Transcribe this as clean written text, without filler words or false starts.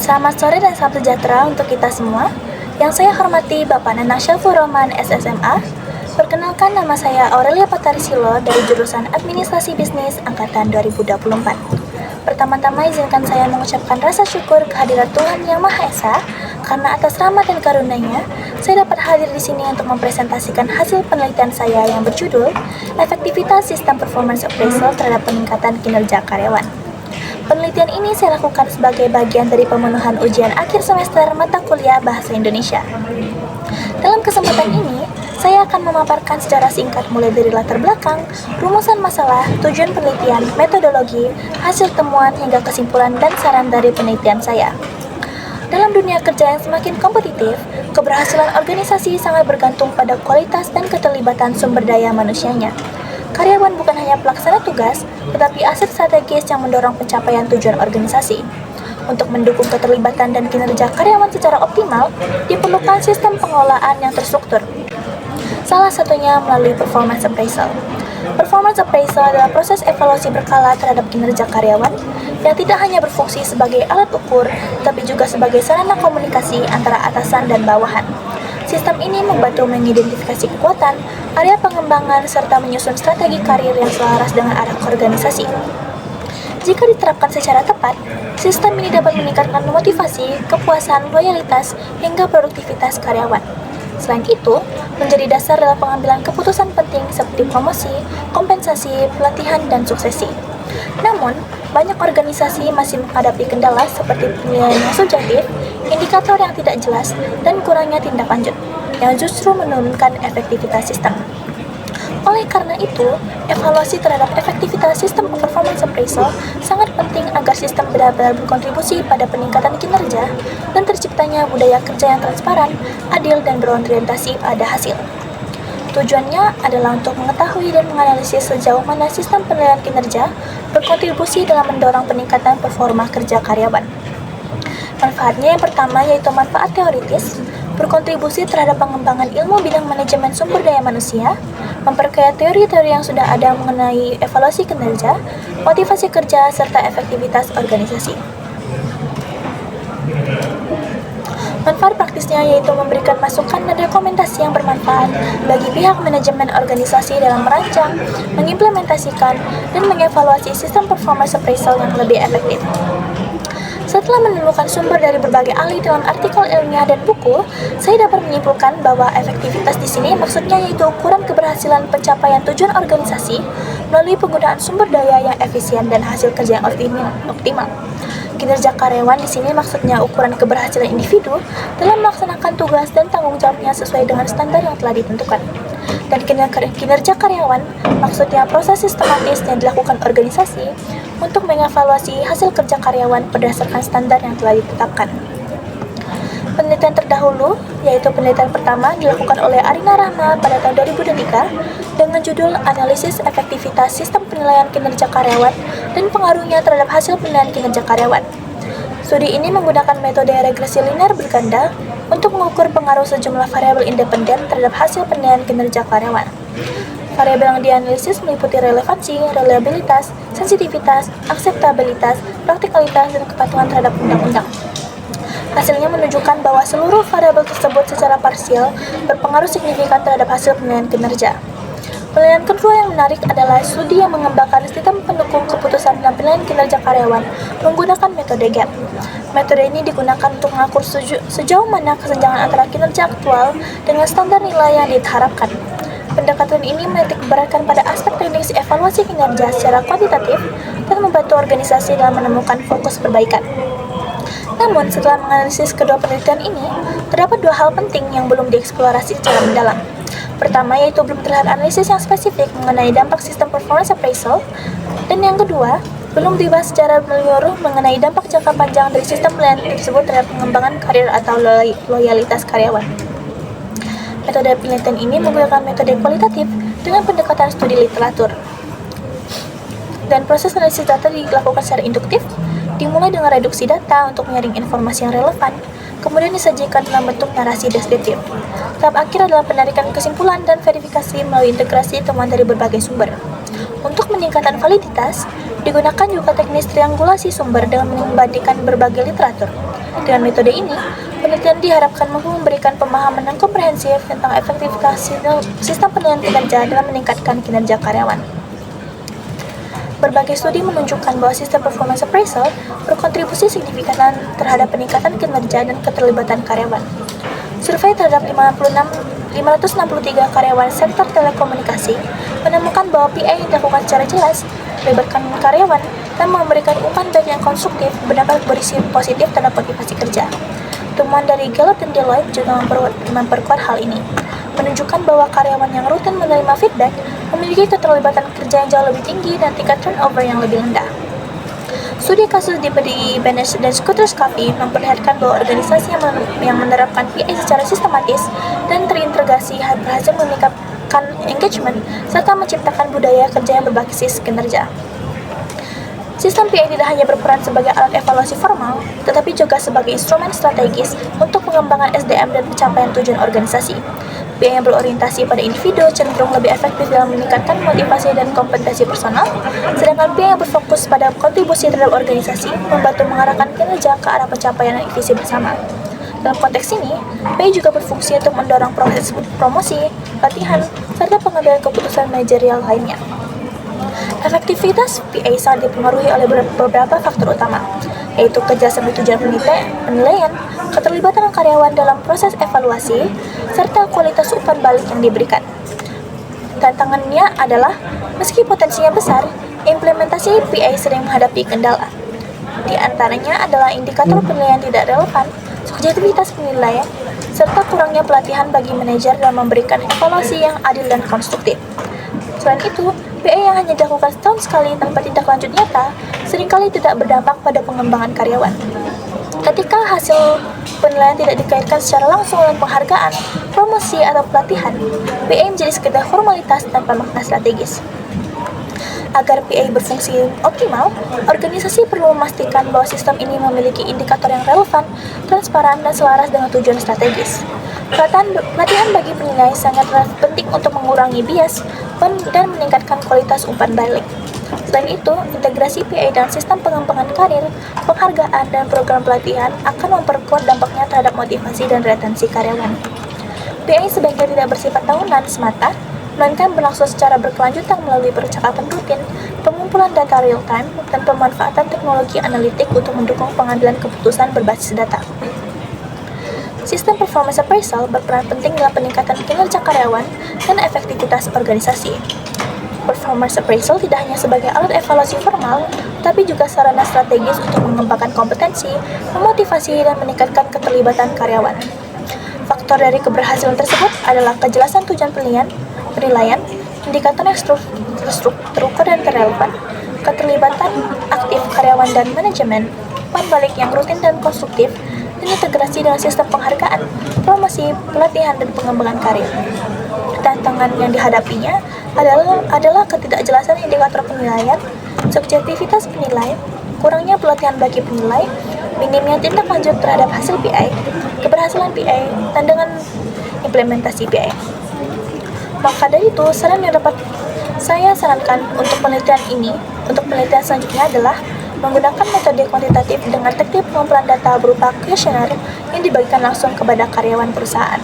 Selamat sore dan salam sejahtera untuk kita semua. Yang saya hormati Bapak Nanang Syafur Rahman, SSMA. Perkenalkan, nama saya Aurelia Patarisilo dari jurusan Administrasi Bisnis Angkatan 2024. Pertama-tama izinkan saya mengucapkan rasa syukur kehadirat Tuhan Yang Maha Esa, karena atas rahmat dan karunia-Nya, saya dapat hadir di sini untuk mempresentasikan hasil penelitian saya yang berjudul Efektivitas Sistem Performance Appraisal terhadap peningkatan kinerja karyawan. Penelitian ini saya lakukan sebagai bagian dari pemenuhan ujian akhir semester mata kuliah Bahasa Indonesia. Dalam kesempatan ini, saya akan memaparkan secara singkat mulai dari latar belakang, rumusan masalah, tujuan penelitian, metodologi, hasil temuan, hingga kesimpulan dan saran dari penelitian saya. Dalam dunia kerja yang semakin kompetitif, keberhasilan organisasi sangat bergantung pada kualitas dan keterlibatan sumber daya manusianya. Karyawan bukan hanya pelaksana tugas, tetapi aset strategis yang mendorong pencapaian tujuan organisasi. Untuk mendukung keterlibatan dan kinerja karyawan secara optimal, diperlukan sistem pengelolaan yang terstruktur. Salah satunya melalui performance appraisal. Performance appraisal adalah proses evaluasi berkala terhadap kinerja karyawan yang tidak hanya berfungsi sebagai alat ukur, tapi juga sebagai sarana komunikasi antara atasan dan bawahan. Sistem ini membantu mengidentifikasi kekuatan, area pengembangan, serta menyusun strategi karir yang selaras dengan arah organisasi. Jika diterapkan secara tepat, sistem ini dapat meningkatkan motivasi, kepuasan, loyalitas, hingga produktivitas karyawan. Selain itu, menjadi dasar dalam pengambilan keputusan penting seperti promosi, kompensasi, pelatihan, dan suksesi. Namun, banyak organisasi masih menghadapi kendala seperti penilaian yang subjektif, indikator yang tidak jelas, dan kurangnya tindak lanjut, yang justru menurunkan efektivitas sistem. Oleh karena itu, evaluasi terhadap efektivitas sistem performance appraisal sangat penting agar sistem benar-benar berkontribusi pada peningkatan kinerja dan terciptanya budaya kerja yang transparan, adil, dan berorientasi pada hasil. Tujuannya adalah untuk mengetahui dan menganalisis sejauh mana sistem penilaian kinerja berkontribusi dalam mendorong peningkatan performa kerja karyawan. Manfaatnya yang pertama yaitu manfaat teoritis, berkontribusi terhadap pengembangan ilmu bidang manajemen sumber daya manusia, memperkaya teori-teori yang sudah ada mengenai evaluasi kinerja, motivasi kerja, serta efektivitas organisasi. Manfaat praktisnya yaitu memberikan masukan dan rekomendasi yang bermanfaat bagi pihak manajemen organisasi dalam merancang, mengimplementasikan, dan mengevaluasi sistem performance appraisal yang lebih efektif. Setelah menemukan sumber dari berbagai ahli dalam artikel ilmiah dan buku, saya dapat menyimpulkan bahwa efektivitas di sini maksudnya yaitu ukuran keberhasilan pencapaian tujuan organisasi melalui penggunaan sumber daya yang efisien dan hasil kerja yang optimal. Kinerja karyawan di sini maksudnya ukuran keberhasilan individu dalam melaksanakan tugas dan tanggung jawabnya sesuai dengan standar yang telah ditentukan. Dan kinerja karyawan maksudnya proses sistematis yang dilakukan organisasi untuk mengevaluasi hasil kerja karyawan berdasarkan standar yang telah ditetapkan. Penelitian terdahulu, yaitu penelitian pertama dilakukan oleh Arina Rahma pada tahun 2003 dengan judul Analisis Efektivitas Sistem Penilaian Kinerja Karyawan dan Pengaruhnya Terhadap Hasil Penilaian Kinerja Karyawan. Studi ini menggunakan metode regresi linear berganda untuk mengukur pengaruh sejumlah variabel independen terhadap hasil penilaian kinerja karyawan. Variabel yang dianalisis meliputi relevansi, reliabilitas, sensitivitas, akseptabilitas, praktikalitas, dan kepatuhan terhadap undang-undang. Hasilnya menunjukkan bahwa seluruh variabel tersebut secara parsial berpengaruh signifikan terhadap hasil penilaian kinerja. Penilaian kedua yang menarik adalah studi yang mengembangkan sistem pendukung keputusan dalam penilaian kinerja karyawan menggunakan metode GAP. Metode ini digunakan untuk mengukur sejauh mana kesenjangan antara kinerja aktual dengan standar nilai yang diharapkan. Pendekatan ini menitik beratkan pada aspek teknis evaluasi kinerja secara kuantitatif dan membantu organisasi dalam menemukan fokus perbaikan. Namun, setelah menganalisis kedua penelitian ini, terdapat dua hal penting yang belum dieksplorasi secara mendalam. Pertama, yaitu belum terlihat analisis yang spesifik mengenai dampak sistem performance appraisal, dan yang kedua, belum dibahas secara menyeluruh mengenai dampak jangka panjang dari sistem penilaian tersebut terhadap pengembangan karir atau loyalitas karyawan. Metode penelitian ini menggunakan metode kualitatif dengan pendekatan studi literatur. Dan proses analisis data dilakukan secara induktif, dimulai dengan reduksi data untuk menyaring informasi yang relevan, kemudian disajikan dalam bentuk narasi deskriptif. Tahap akhir adalah penarikan kesimpulan dan verifikasi melalui integrasi temuan dari berbagai sumber. Untuk meningkatkan validitas, Digunakan juga teknis triangulasi sumber dengan membandingkan berbagai literatur. Dengan metode ini, penelitian diharapkan mampu memberikan pemahaman yang komprehensif tentang efektivitas sistem penilaian kinerja dalam meningkatkan kinerja karyawan. Berbagai studi menunjukkan bahwa sistem performance appraisal berkontribusi signifikan terhadap peningkatan kinerja dan keterlibatan karyawan. Survei terhadap 563 karyawan sektor telekomunikasi menemukan bahwa PA yang dilakukan secara jelas, melibatkan karyawan, dan memberikan umpan balik yang konstruktif berdampak berisi positif terhadap motivasi kerja. Temuan dari Gallup dan Deloitte juga memperkuat hal ini, menunjukkan bahwa karyawan yang rutin menerima feedback memiliki keterlibatan kerja yang jauh lebih tinggi dan tingkat turnover yang lebih rendah. Studi kasus di Benes dan Skuters-Covey memperlihatkan bahwa organisasi yang menerapkan PA secara sistematis dan terintegrasi berhasil meningkatkan engagement serta menciptakan budaya kerja yang berbasis kinerja. Sistem PA tidak hanya berperan sebagai alat evaluasi formal, tetapi juga sebagai instrumen strategis untuk pengembangan SDM dan pencapaian tujuan organisasi. PA yang berorientasi pada individu cenderung lebih efektif dalam meningkatkan motivasi dan kompetensi personal, sedangkan PA yang berfokus pada kontribusi terhadap organisasi membantu mengarahkan kinerja ke arah pencapaian visi bersama. Dalam konteks ini, PA juga berfungsi untuk mendorong proses promosi, pelatihan, serta pengambilan keputusan manajerial lainnya. Efektivitas PA sangat dipengaruhi oleh beberapa faktor utama, yaitu kejelasan tujuan penilaian, keterlibatan karyawan dalam proses evaluasi, serta kualitas umpan balik yang diberikan. Tantangannya adalah, meski potensinya besar, implementasi PA sering menghadapi kendala. Di antaranya adalah indikator penilaian tidak relevan, subjektivitas penilaian, serta kurangnya pelatihan bagi manajer dalam memberikan evaluasi yang adil dan konstruktif. Selain itu, PA yang hanya dilakukan setahun sekali tanpa tindak lanjut nyata seringkali tidak berdampak pada pengembangan karyawan. Ketika hasil penilaian tidak dikaitkan secara langsung dengan penghargaan, promosi, atau pelatihan, PA menjadi sekedar formalitas tanpa makna strategis. Agar PA berfungsi optimal, organisasi perlu memastikan bahwa sistem ini memiliki indikator yang relevan, transparan, dan selaras dengan tujuan strategis. Pelatihan bagi penilai sangat penting untuk mengurangi bias dan meningkatkan kualitas umpan balik. Selain itu, integrasi PA dalam sistem pengembangan karir, penghargaan, dan program pelatihan akan memperkuat dampaknya terhadap motivasi dan retensi karyawan. PA sebaiknya tidak bersifat tahunan semata, melainkan berlangsung secara berkelanjutan melalui percakapan rutin, pengumpulan data real-time, dan pemanfaatan teknologi analitik untuk mendukung pengambilan keputusan berbasis data. Sistem performance appraisal berperan penting dalam peningkatan kinerja karyawan dan efektivitas organisasi. Performance appraisal tidak hanya sebagai alat evaluasi formal, tapi juga sarana strategis untuk mengembangkan kompetensi, memotivasi, dan meningkatkan keterlibatan karyawan. Faktor dari keberhasilan tersebut adalah kejelasan tujuan penilaian, indikator yang terukur dan relevan, keterlibatan aktif karyawan dan manajemen, umpan balik yang rutin dan konstruktif, dan integrasi dengan sistem penghargaan, promosi, pelatihan, dan pengembangan karir. Tantangan yang dihadapinya adalah ketidakjelasan indikator penilaian, subjektivitas penilai, kurangnya pelatihan bagi penilai, minimnya tindak lanjut terhadap hasil PA, keberhasilan PA, dan dengan implementasi PA. Maka dari itu, saran yang dapat saya sarankan untuk penelitian selanjutnya adalah menggunakan metode kuantitatif dengan teknik pengumpulan data berupa kuesioner yang dibagikan langsung kepada karyawan perusahaan.